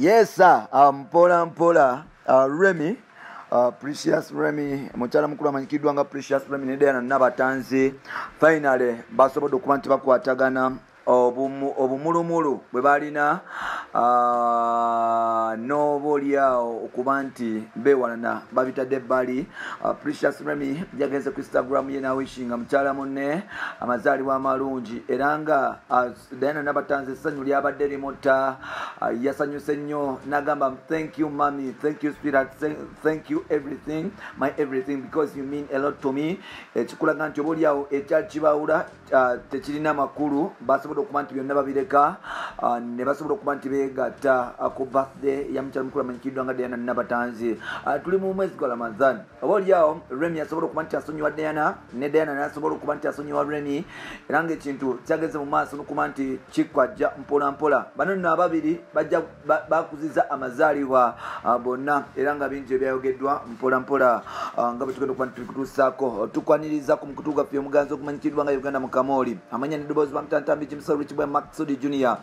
Yes, sir. Mpola Remy, Precious Remy, mukyala mukulu amanyikidwa nga Precious Remy ne Diana Nabatanzi. Finally, basobodde okuba nti bakwatagana obumulumulu bwe balina n'oboolyawo okuba nti beewalana babitadde ebbali. Precious Remy yagenze ku Instagram ye nawishinga mukyala munne amazaalibwa amalungi era nga Diana Nabatanzi essanyu lyabadde limutta. Yasanyuse nnyo n'agamba thank you mommy, thank you sweetheart, thank you everything, my everything, because you mean a lot to me. Ekikulaga nti oboolyawo ekyali kibawula tekirina makulu, basobola okuba nti byonna babireka ne basobola okuba nti beegatta ku birthday ya mukyala mukulu amanyikiddwa nga Diana Nabatanzi. Tuli mu mwezi gwa Ramadhan. Oboolyawo Remy asobola okuba nti asonyiwa Diana ne Diana nasobola okuba nti asonyiwa Remy era ng'ekintu kyageze mu maaso n'okuba nti kikwajja mpola mpola. Bano nno ababiri bajja bakuziza amazaalibwa bonna era nga bingi ebyayogeddwa mpola mpola nga bwe tugenda okuba nti tulikutuusaako. Tukwaniriza ku mukutu gwaffe omuganzi okumanyikiddwa nga Uganda Mukamoli amanya n'eddoboozi bamutantambi Jimson Rich Boy Maxudi Junior.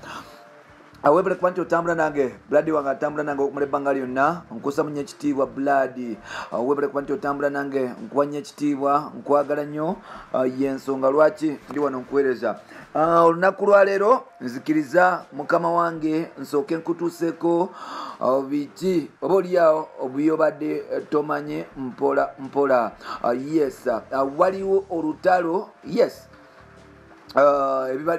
Webale kuba nti otambula nange Blood wange atambula nange okumala ebbanga lyonna nkusa munye ekitiibwa Blood. Webale kuba nti otambula nange nkuwa nnyo ekitiibwa nkwagala nnyo y'ensonga lwaki ndi wano nkuweereza. Olunaku lwaleero nzikiriza mukama wange nsooke nkutuuseeko biki oboolyawo obuyobadde tomanye mpola mpola. Yes, waliwo olutalo. Yes,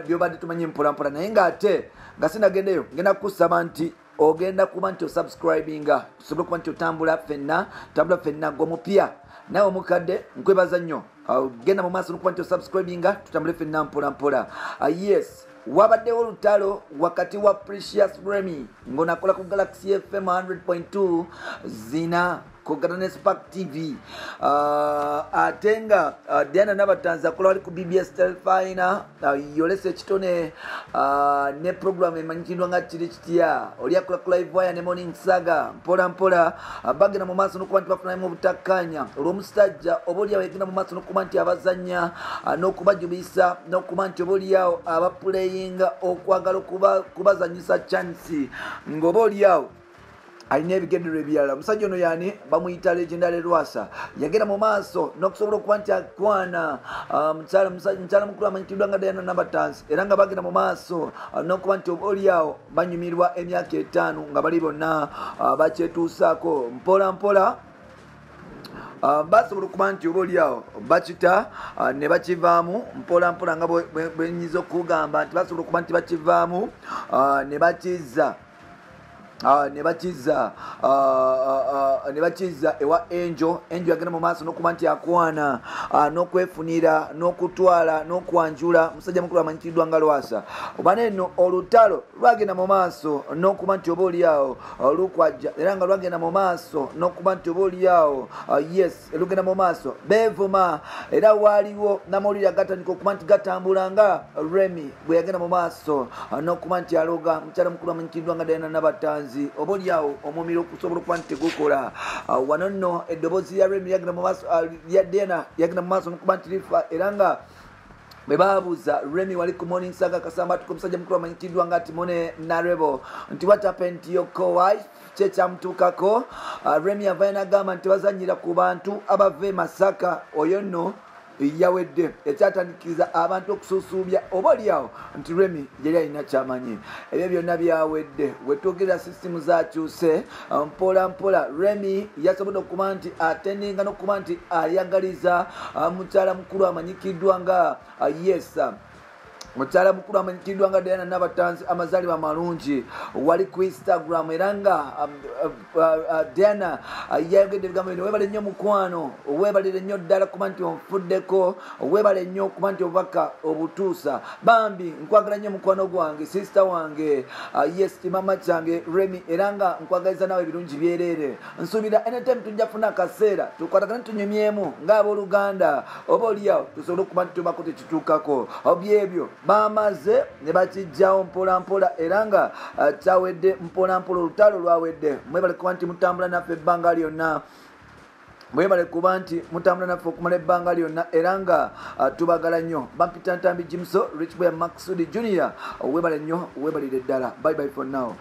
byobadde tumanye mpola mpola naye ng'ate nga sinagendeyo ngenda kukusaba nti ogenda kuba nti osubscribinga tusobole kuba nti otambula ffenna gw'omupya nawe omukadde nkwebaza nnyo. Genda mu maaso n'okuba nti osubscribinga tutambule ffenna mpola mpola. Yes, wabaddewo olutalo wakati wa Precious Remy ng'onakola ku Galaxy FM 100.2 zina Kogatane Spark TV. Ate nga Diana Nabatanzi akola wali ku BBS Telefina yolesa ekitone ne program emanyikiddwa nga kiri kitya oli akola ku Live Wire ne Morning Saga mpola mpola. Bagenda mu maaso n'okuba nti bafunamu obutakkanya olw'omusajja oboolyawo yagenda mu maaso n'okuba nti abazannya n'okubajubisa n'okuba nti oboolyawo abapuleyinga okwagala kubazanyisa chance ng'oboolyawo alina ebigendero ebirala. Omusajja ono yani bamuyita Legendary Lwasa yagenda mu maaso n'okusobola okuba nti akwana mukyala mukulu amanyikiddwa nga Diana Nabatanzi era nga bagenda mu maaso n'okuba nti oboolyawo banyumirwa emyaka 5 nga bali bonna bakyetuusaako mpola mpola. Basobola okuba nti oboolyawo bakita ne bakivaamu mpola mpola nga bwenyiza okugamba nti basobola okuba nti bakivaamu ne bakiza ne bakiza ewa Angel yagenda mu maaso n'okuba nti akwana n'okwefunira n'okutwala n'okwanjula musajja mukulu amanyikiddwa nga Lwasa. Oba neno olutalo lwagenda mu maaso n'okuba nti oboolyawo lukwajja era nga lwagenda mu maaso n'okuba nti oboolyawo yes lugenda mu maaso beevuma era waaliwo n'amawulire agatandika okuba nti gatambula nga Remy bwe yagenda mu maaso n'okuba nti aloga mukyala mukulu amanyikiddwa nga Diana Nabatanzi oboolyawo omumiro okusobola okuba nti tegukola. Wano nno eddoboozi ya Remy yagenda mu maaso ya Diana yagenda mu maaso n'okuba nti lifa era nga bwe baabuuza Remy wali ku Morning Saga kasambatuko omusajja mukulu amanyikiddwa nga Timone Narebo nti what happened to your co-wife kyekyamutuukako. Remy avayo n'agamba nti bazannyira ku bantu abava e Masaka oyo nno yawedde ekyatandikiriza abantu okusuusuubya oboolyawo nti Remy yali alina kyamanyi. Ebyo byonna byawedde wetwogera sisitimu zakyuse mpola mpola. Remy yasobodde okuba nti atendinga n'okuba nti ayagaliza mukyala mukulu amanyikiddwa nga yes mukyala mukulu amanyikiddwa nga Diana Nabatanzi amazaalibwa amalungi wali ku Instagram era nga Diana yayogedde ebigambo bino weebale nnyo mukwano weebalire nnyo ddala kuba nti onfuddeko weebale nnyo okuba nti obubaka obutuusa bambi nkwagala nnyo mukwano gwange sister wange yes kimama kyange Remy era nga nkwagaliza nawe ebirungi byereere nsuubira anytime tujja kufuna akaseera tukwatagane tunyumyemu ng'abooluganda oboolyawo tusobole okuba nti tubako tekituukako byebyo bamaze ne bakijjawo mpola mpola era nga kyawedde mpola mpola olutalo lwawedde. Mwebale kuba nti mutambula naffe ebbanga lyonna mwebale kuba nti mutambula naffe okumala ebbanga lyonna era nga tubagala nnyo. Bampita Ntambi Jimson Rich Boy Maxudi Junior webale nnyo webalire ddala. Bye bye for now.